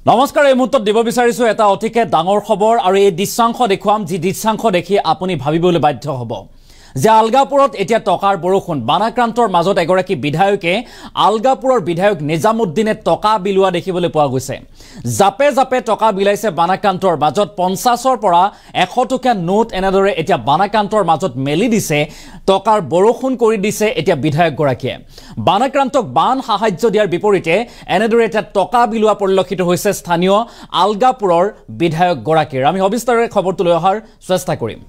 নমস্কাৰ এই মুহূৰ্তত দিব বিচাৰিছো এটা অতিকে ডাঙৰ খবৰ আৰু এই দৃশ্যাংশ দেখুৱাম যি দৃশ্যাংশ দেখি আপুনি ভাবিবলৈ বাধ্য হ'ব যে আলগাপুৰত এতিয়া টকাৰ বৰষুণ বানাক্ৰান্তৰ মাজত এগৰাকী বিধায়কে আলগাপুৰৰ বিধায়ক নিজামউদ্দিনে টকা বিলোৱা দেখিবলৈ পোৱা গৈছে জাপে জাপে টকা বিলাইছে বানাক্ৰান্তৰ মাজত 50ৰ পৰা 100 টকীয়া নোট এনেদৰে এতিয়া বানাক্ৰান্তৰ মাজত মেলি দিছে টকাৰ বৰষুণ কৰি দিছে এতিয়া বিধায়ক গৰাকীয়ে বানাক্ৰান্তক বান সাহায্য দিয়াৰ বিপৰীতে এনেদৰে এটা টকা বিলোৱা পৰিলক্ষিত হৈছে স্থানীয় আলগাপুৰৰ বিধায়ক গৰাকীৰ আমি অবিস্তাৰে খবৰটো লৈ অহাৰ চেষ্টা কৰিম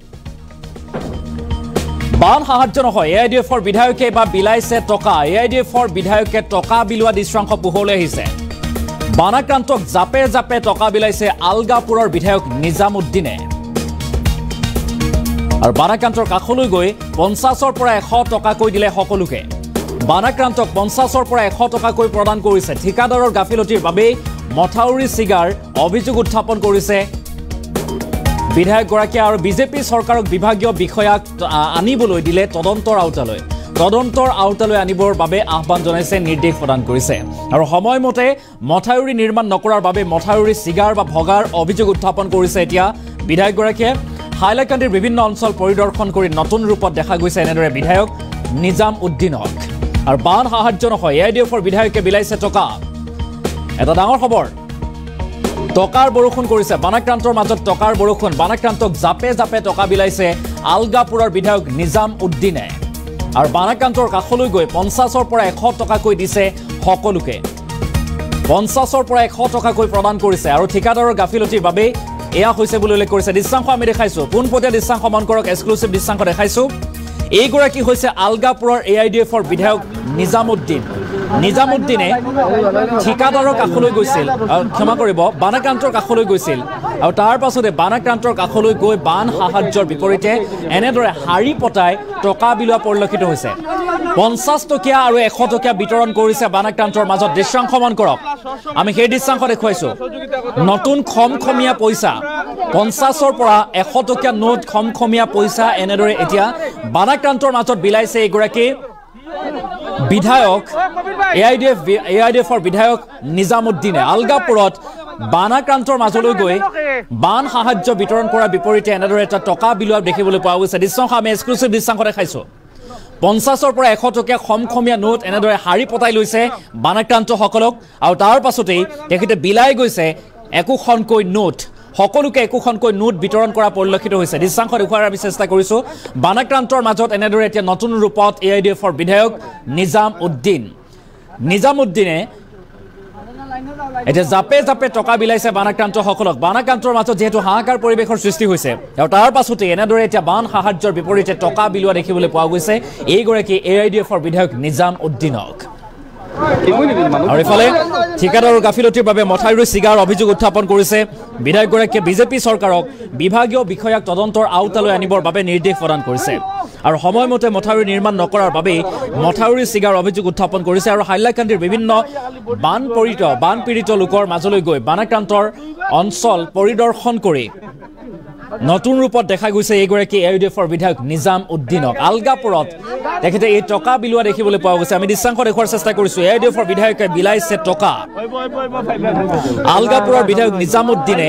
বান সাহায্য নহয় এআইডিএফৰ বিধায়কে বা বিলাইছে টকা এআইডিএফৰ বিধায়কে টকা বিলোৱা দৃশ্যাংশ পোহৰলৈ আহিছে বানাক্ৰান্তক জাপে জাপে টকা বিলাইছে আলগাপুৰৰ বিধায়ক নিজামউদ্দিনে আৰু বানাক্ৰান্তৰ কাষলৈ গৈ 50ৰ পৰা 100 টকাকৈ দিলে সকলোকে বানাক্ৰান্তক 50ৰ পৰা 100 টকাকৈ প্ৰদান কৰিছে ঠিকাদাৰৰ গাফিলতিৰ বাবে মথাউৰি চিগাৰ অভিযোগ উত্থাপন কৰিছে বিধায়ক গৰাকী আৰু বিজেপি চৰকাৰক বিভাগীয় বিষয়াক আনিবলৈ দিলে তদন্তৰ আউটালৈ আনিবৰ বাবে আহ্বান জনাইছে নিৰ্দেশ প্ৰদান কৰিছে আৰু সময়মতে মথাউৰি নিৰ্মাণ নকৰাৰ বাবে মথাউৰি চিগাৰ বা ভগাৰ অভিযোগ উত্থাপন কৰিছে এতিয়া বিধায়ক গৰাকীয়ে হাইলাকান্দিৰ বিভিন্ন অঞ্চল পৰিদৰ্শন কৰি নতুন ৰূপত দেখা গৈছে এনেদৰে বিধায়ক নিজামউদ্দিনক আৰু বান সাহায্য নহয় এআইডিএফৰ বিধায়কে বিলাইছে টকা এটা ডাঙৰ খবৰ টকাৰ বৰষুণ কৰিছে বানাক্ৰান্তৰ মাজত টকাৰ বৰষুণ বানাক্ৰান্তক জাপে জাপে টকা বিলাইছে আলগাপুৰৰ বিধায়ক নিজামউদ্দিনে আৰু বানাক্ৰান্তৰ কাষলৈ গৈ 50ৰ পৰা 100 টকাকৈ দিছে সকলোকে 50ৰ পৰা 100 টকাকৈ প্ৰদান কৰিছে আৰু ঠিকাদাৰৰ গাফিলতিৰ বাবে এয়া হৈছে বুলি উল্লেখ কৰিছে দৃশ্যাংশ আমি দেখাইছো পোনপটীয়া দৃশ্যাংশ মন কৰক এক্সক্লুসিভ দৃশ্যাংশ দেখাইছো এইগৰাকী হৈছে আলগাপুৰৰ এআইডিএফৰ বিধায়ক নিজামউদ্দিনে ঠিকাদাৰৰ কাষলৈ গৈছিল ক্ষমা কৰিব বানাক্ৰান্তৰ কাষলৈ গৈছিল আৰু তাৰ পাছতে বানাক্ৰান্তৰ কাষলৈ গৈ বান সাহায্যৰ বিপৰীতে এনেদৰে হাৰি পতাই টকা বিলোৱা পৰিলক্ষিত হৈছে 50 টকীয়া আৰু 100 টকীয়া বিতৰণ কৰিছে বানাক্ৰান্তৰ মাজত দৃশ্যাংশ মন কৰক আমি সেই দৃশ্যাংশ দেখুৱাইছো নতুন খমখমীয়া পইচা 50ৰ পৰা 100 টকীয়া নোট খমখমীয়া পইচা এনেদৰে এতিয়া বানাক্ৰান্তৰ মাজত বিলাইছে এগৰাকী বিধায়ক এআইডিএফৰ বিধায়ক নিজামউদ্দিনে আলগাপুৰত বানাক্ৰান্তৰ মাজলৈ গৈ বান সাহায্য বিতৰণ কৰাৰ বিপৰীতে এনেদৰে এটা টকা বিলোৱা দেখিবলৈ পোৱা গৈছে দৃশ্যাংশ আমি এক্সক্লুসিভ দৃশ্যাংশ দেখাইছো 50ৰ পৰা 100 টকীয়া খমখমীয়া নোট এনেদৰে হাৰি পতাই লৈছে বানাক্ৰান্তসকলক আৰু তাৰ পাছতেই তেখেতে বিলাই গৈছে একোখনকৈ নোট সকলোকে একোখনকৈ নোট বিতৰণ কৰা পৰিলক্ষিত হৈছে দৃশ্যাংশ দেখুৱাৰ আমি চেষ্টা কৰিছো বানাক্ৰান্তৰ মাজত এনেদৰে এতিয়া নতুন ৰূপত এআইডিএফৰ বিধায়ক নিজামউদ্দিনে এতিয়া জাপে জাপে টকা বিলাইছে বানাক্ৰান্তসকলক বানাক্ৰান্তৰ মাজত যেহেতু হাহাকাৰ পৰিৱেশৰ সৃষ্টি হৈছে আৰু তাৰ পাছতে এনেদৰে এতিয়া বান সাহায্যৰ বিপৰীতে টকা বিলোৱা দেখিবলৈ পোৱা গৈছে এইগৰাকী এআইডিএফৰ বিধায়ক নিজামউদ্দিনক আৰু ইফালে ঠিকাদাৰৰ গাফিলতিৰ বাবে মথাউৰি চিগাৰ অভিযোগ উত্থাপন কৰিছে বিধায়কগৰাকীয়ে বিজেপি চৰকাৰক বিভাগীয় বিষয়াক তদন্তৰ আউটালৈ আনিবৰ বাবে নিৰ্দেশ প্ৰদান কৰিছে আৰু সময়মতে মথাউৰি নিৰ্মাণ নকৰাৰ বাবে মথাউৰি চিগাৰ অভিযোগ উত্থাপন কৰিছে আৰু হাইলাকান্দিৰ বিভিন্ন বানপীড়িত লোকৰ মাজলৈ গৈ বানাক্ৰান্তৰ অঞ্চল পৰিদৰ্শন কৰি নতুন ৰূপত দেখা গৈছে এইগৰাকী এআইডিএফৰ বিধায়ক নিজামউদ্দিনক আলগাপুৰত তেখেতে এই টকা বিলোৱা দেখিবলৈ পোৱা গৈছে আমি দৃশ্যাংশ দেখুৱাৰ চেষ্টা কৰিছো এআইডিএফৰ বিধায়কে বিলাইছে টকা আলগাপুৰৰ বিধায়ক নিজামউদ্দিনে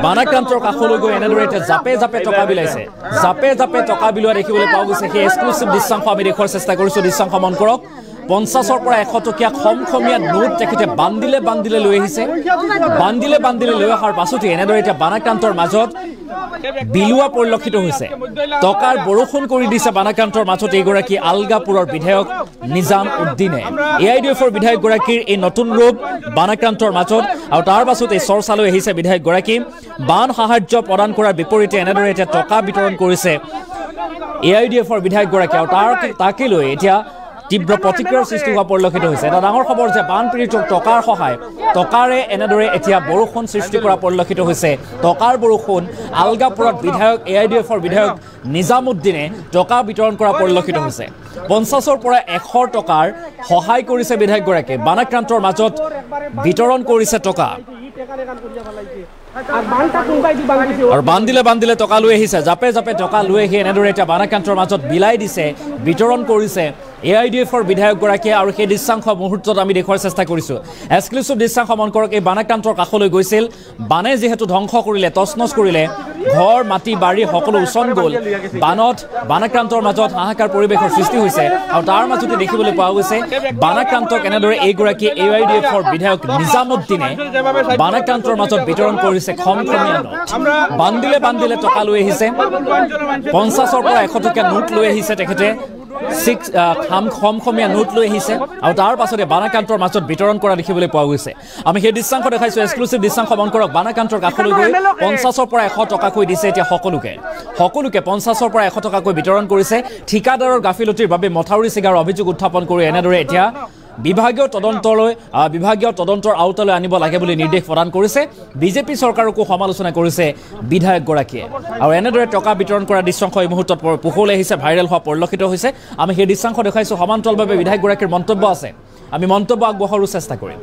বানাক্ৰান্তৰ কাষলৈ গৈ এনেদৰে এতিয়া জাপে জাপে টকা বিলাইছে জাপে জাপে টকা বিলোৱা দেখিবলৈ পোৱা গৈছে সেই এক্সক্লুসিভ দৃশ্যাংশ আমি দেখুৱাৰ চেষ্টা কৰিছো দৃশ্যাংশ মন কৰক 50ৰ পৰা 100 টকীয়া খমখমীয়া নোট তেখেতে বান্দিলে লৈ আহিছে বান্দিলে লৈ অহাৰ পাছতে এনেদৰে এতিয়া বানাক্ৰান্তৰ মাজত বিলোৱা পৰিলক্ষিত হৈছে টকাৰ বৰষুণ কৰি দিছে বানাক্ৰান্তৰ মাজত এইগৰাকী আলগাপুৰৰ বিধায়ক নিজামউদ্দিনে এআইডিএফৰ বিধায়কগৰাকীৰ এই নতুন ৰূপ বানাক্ৰান্তৰ মাজত আৰু তাৰ পাছতে চৰ্চালৈ আহিছে বিধায়কগৰাকী বান সাহায্য প্ৰদান কৰাৰ বিপৰীতে এনেদৰে এতিয়া টকা বিতৰণ কৰিছে এআইডিএফৰ বিধায়কগৰাকী আৰু তাকে লৈ এতিয়া তীব্ৰ প্ৰতিক্ৰিয়াৰ সৃষ্টি হোৱা পৰিলক্ষিত হৈছে এটা ডাঙৰ খবৰ যে বানপীড়িতক টকাৰ সহায় টকাৰে এনেদৰে এতিয়া বৰষুণ সৃষ্টি কৰা পৰিলক্ষিত হৈছে টকাৰ বৰষুণ আলগাপুৰত বিধায়ক এআইডিএফৰ বিধায়ক নিজামউদ্দিনে টকা বিতৰণ কৰা পৰিলক্ষিত হৈছে 50ৰ পৰা 100 টকাৰ সহায় কৰিছে বিধায়কগৰাকীয়ে বানাক্ৰান্তৰ মাজত বিতৰণ কৰিছে টকা আৰু বান্দিলে টকা লৈ আহিছে জাপে জাপে টকা লৈ আহি এনেদৰে এতিয়া বানাক্ৰান্তৰ মাজত বিলাই দিছে বিতৰণ কৰিছে AIDFৰ বিধায়কগৰাকীয়ে আৰু সেই দৃশ্যাংশ মুহূৰ্তত আমি দেখুৱাৰ চেষ্টা কৰিছোঁ এক্সক্লুচিভ দৃশ্যাংশ মন কৰক এই বানাক্ৰান্তৰ কাষলৈ গৈছিল বানে যিহেতু ধ্বংস কৰিলে তছনছ কৰিলে ঘৰ মাটি বাৰী সকলো উচন গ'ল বানাক্ৰান্তৰ মাজত হাহাকাৰ পৰিৱেশৰ সৃষ্টি হৈছে আৰু তাৰ মাজতে দেখিবলৈ পোৱা গৈছে বানাক্ৰান্তক এনেদৰে এইগৰাকী AIDFৰ বিধায়ক নিজামুদ্দিনে বানাক্ৰান্তৰ মাজত বিতৰণ কৰিছে খমখমীয়া নোট বান্দিলে টকা লৈ আহিছে 50ৰ পৰা 100 টকীয়া নোট লৈ আহিছে তেখেতে খমখমীয়া নোট লৈ আহিছে আৰু তাৰ পাছতে বানাক্ৰান্তৰ মাজত বিতৰণ কৰা দেখিবলৈ পোৱা গৈছে আমি সেই দৃশ্যাংশ দেখাইছোঁ এক্সক্লুচিভ দৃশ্যাংশ মন কৰক বানাক্ৰান্তৰ কাষলৈ গৈ 50ৰ পৰা 100 টকাকৈ দিছে এতিয়া সকলোকে 50ৰ পৰা 100 টকাকৈ বিতৰণ কৰিছে ঠিকাদাৰৰ গাফিলতিৰ বাবে মথাউৰি ছিগাৰ অভিযোগ উত্থাপন কৰি এনেদৰে এতিয়া বিভাগীয় তদন্তৰ আওতালৈ আনিব লাগে বুলি নিৰ্দেশ প্ৰদান কৰিছে বিজেপি চৰকাৰকো সমালোচনা কৰিছে বিধায়কগৰাকীয়ে আৰু এনেদৰে টকা বিতৰণ কৰা দৃশ্যাংশ এই মুহূৰ্তত পোহৰলৈ আহিছে ভাইৰেল হোৱা পৰিলক্ষিত হৈছে আমি সেই দৃশ্যাংশ দেখাইছোঁ সমান্তৰালভাৱে বিধায়কগৰাকীৰ মন্তব্য আছে আমি মন্তব্য আগবঢ়াৰো চেষ্টা কৰিম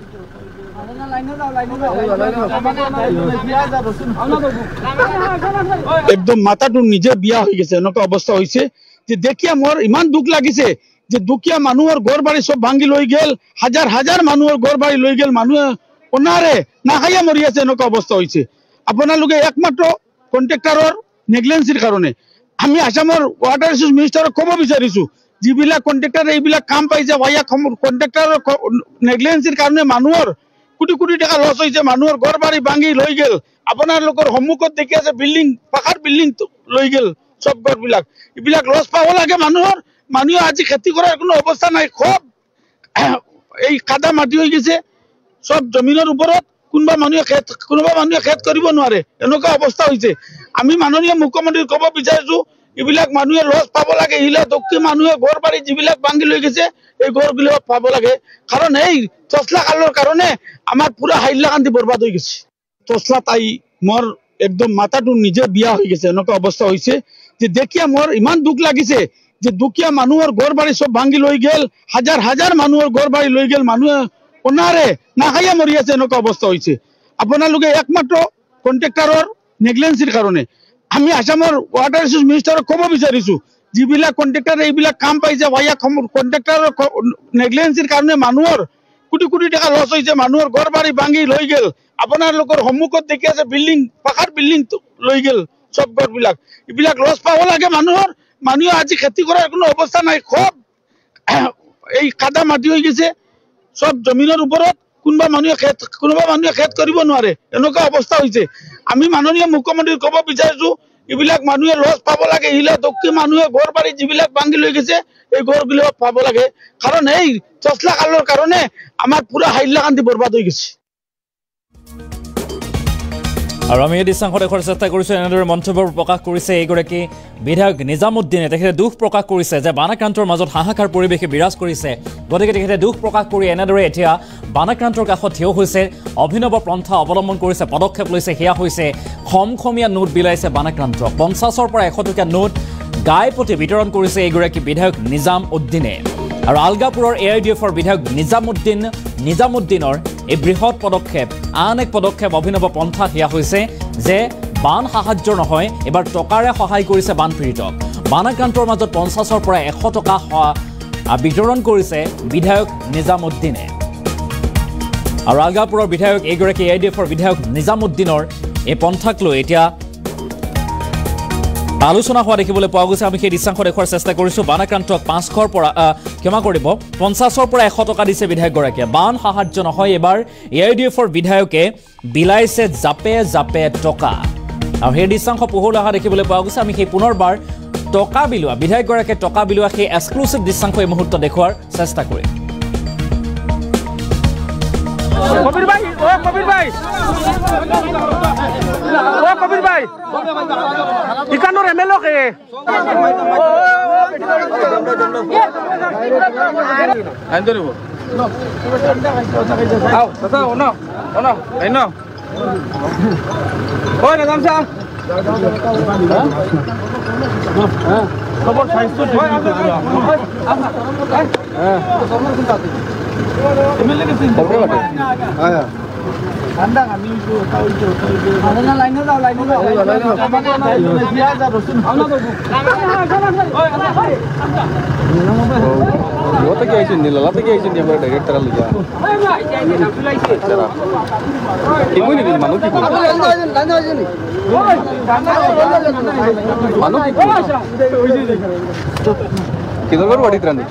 একদম মাথাটো নিজে বিয়া হৈ গৈছে এনেকুৱা অৱস্থা হৈছে যে দেখিয়া মোৰ ইমান দুখ লাগিছে যে দুখীয়া মানুহৰ ঘৰ বাৰী সব ভাঙি লৈ গেল হাজাৰ মানুহৰ ঘৰ বাৰী লৈ গেল মানুহে অনাৰে নাখাইয়া মৰি আছে এনেকুৱা অৱস্থা হৈছে আপোনালোকে একমাত্ৰ কন্ট্ৰেক্টৰৰ নেগলেন্সিৰ কাৰণে আমি আসামৰ ৱাটাৰ ৰিসোৰ্স মিনিষ্টাৰক ক'ব বিচাৰিছোঁ যিবিলাক কন্ট্ৰেক্টৰ এইবিলাক কাম পাইছে ভাইয়া কন্ট্ৰেক্টৰৰ নেগলেন্সিৰ কাৰণে মানুহৰ কোটি টাকা লছ হৈছে মানুহৰ ঘৰ বাৰী ভাঙি লৈ গেল আপোনালোকৰ সন্মুখত দেখি আছে বিল্ডিং পাকাৰ বিল্ডিং লৈ গেল সব ঘৰবিলাক এইবিলাক লছ পাব লাগে মানুহে আজি খেতি কৰাৰ কোনো অৱস্থা নাই খুব এই কাদা মাটি হৈ গৈছে সব জমিনৰ ওপৰত কোনোবা মানুহে খেত কৰিব নোৱাৰে এনেকুৱা অৱস্থা হৈছে আমি মাননীয় মুখ্যমন্ত্ৰীক ক'ব বিচাৰিছোঁ এইবিলাক মানুহে লছ পাব লাগে ইলা দক্ষিণ মানুহে ঘৰ বাৰী যিবিলাক ভাঙি লৈ গৈছে এই ঘৰবিলাক পাব লাগে কাৰণ এই তছলা কালৰ কাৰণে আমাৰ পুৰা হাইলাকান্দি বৰবাদ হৈ গৈছে তছলা তাই মোৰ একদম মাথাটো নিজে বিয়া হৈ গৈছে এনেকুৱা অৱস্থা হৈছে যে দেখিয়া মোৰ ইমান দুখ লাগিছে যে দুখীয়া মানুহৰ ঘৰ বাৰী সব ভাঙি লৈ গেল হাজাৰ মানুহৰ ঘৰ বাৰী লৈ গেল মানুহে অনাৰে নাখাইয়া মৰি আছে এনেকুৱা অৱস্থা হৈছে আপোনালোকে একমাত্ৰ কন্ট্ৰেক্টৰৰ নেগলেন্সিৰ কাৰণে আমি আসামৰ ৱাটাৰ ৰিসোৰ্স মিনিষ্টাৰক ক'ব বিচাৰিছোঁ যিবিলাক কন্ট্ৰেক্টৰ এইবিলাক কাম পাইছে ভাইয়া কন্ট্ৰেক্টৰৰ নেগলেন্সিৰ কাৰণে মানুহৰ কোটি টাকা লছ হৈছে মানুহৰ ঘৰ বাৰী ভাঙি লৈ গেল আপোনালোকৰ সন্মুখত দেখি আছে বিল্ডিং পাকাৰ বিল্ডিং লৈ গেল সব ঘৰবিলাক এইবিলাক লছ পাব লাগে মানুহে আজি খেতি কৰাৰ কোনো অৱস্থা নাই খুব এই কাদা মাটি হৈ গৈছে সব জমিনৰ ওপৰত কোনোবা মানুহে খেত কৰিব নোৱাৰে এনেকুৱা অৱস্থা হৈছে আমি মাননীয় মুখ্যমন্ত্ৰীক ক'ব বিচাৰিছোঁ এইবিলাক মানুহে লছ পাব লাগে ইলা দক্ষিণ মানুহে ঘৰ বাৰী যিবিলাক ভাঙি লৈ গৈছে এই ঘৰবিলাক পাব লাগে কাৰণ এই তছলা কালৰ কাৰণে আমাৰ পুৰা হাইলাকান্দি বৰবাদ হৈ গৈছে আৰু আমি এই দৃশ্যাংশ দেখুৱাৰ চেষ্টা কৰিছোঁ এনেদৰে মন্তব্য প্ৰকাশ কৰিছে এইগৰাকী বিধায়ক নিজামুদ্দিনে তেখেতে দুখ প্ৰকাশ কৰিছে যে বানাক্ৰান্তৰ মাজত হাহাকাৰ পৰিৱেশে বিৰাজ কৰিছে গতিকে তেখেতে দুখ প্ৰকাশ কৰি এনেদৰে এতিয়া বানাক্ৰান্তৰ কাষত থিয় হৈছে অভিনৱ পন্থা অৱলম্বন কৰিছে পদক্ষেপ লৈছে সেয়া হৈছে খমখমীয়া নোট বিলাইছে বানাক্ৰান্তক 50ৰ পৰা 100 টকীয়া নোট গাইপতি বিতৰণ কৰিছে এইগৰাকী বিধায়ক নিজামুদ্দিনে আৰু আলগাপুৰৰ AIDFৰ বিধায়ক নিজামুদ্দিনৰ এই বৃহৎ পদক্ষেপ আন এক পদক্ষেপ অভিনৱ পন্থা সেয়া হৈছে যে বান সাহায্য নহয় এবাৰ টকাৰে সহায় কৰিছে বানপীড়িতক বানাক্ৰান্তৰ মাজত 50ৰ পৰা 100 টকা বিতৰণ কৰিছে বিধায়ক নিজামুদ্দিনে আৰু আলগাপুৰৰ বিধায়ক এইগৰাকী AIDFৰ বিধায়ক নিজামুদ্দিনৰ এই পন্থাক লৈ এতিয়া আলোচনা হোৱা দেখিবলৈ পোৱা গৈছে আমি সেই দৃশ্যাংশ দেখুৱাৰ চেষ্টা কৰিছোঁ বানাক্ৰান্তক 500ৰ পৰা ক্ষমা কৰিব 50ৰ পৰা 100 টকা দিছে বিধায়কগৰাকীয়ে বান সাহায্য নহয় এবাৰ AIDFৰ বিধায়কে বিলাইছে জাপে টকা আৰু সেই দৃশ্যাংশ পোহৰলৈ অহা দেখিবলৈ পোৱা গৈছে আমি সেই পুনৰবাৰ টকা বিলোৱা বিধায়কগৰাকীয়ে টকা বিলোৱা সেই এক্সক্লুচিভ দৃশ্যাংশ এই মুহূৰ্তত দেখুৱাৰ চেষ্টা কৰিম কবির ভাই ইকানোর এমএলএ কে আইন্দরিব আও দাদা ওনো আইনো ওই না গামছা খবর সাইজ তো এমএলএ কে ঠান্ডা আমি লাইনে যাও Lata ke aisin ni amar direct tara liya. Ibu ni manu ki. Manu ki. Kidhar gar wadi trani.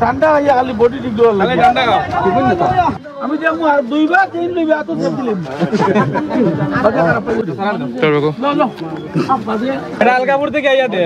ঠান্ডা হইয়া খালি বডি ঠিক দোয়া লাগে ঠান্ডা আমি যাবো আর দুইবার তিন লইবে এত সব দিলাম এটা আলগাপুর থেকে আইয়া দে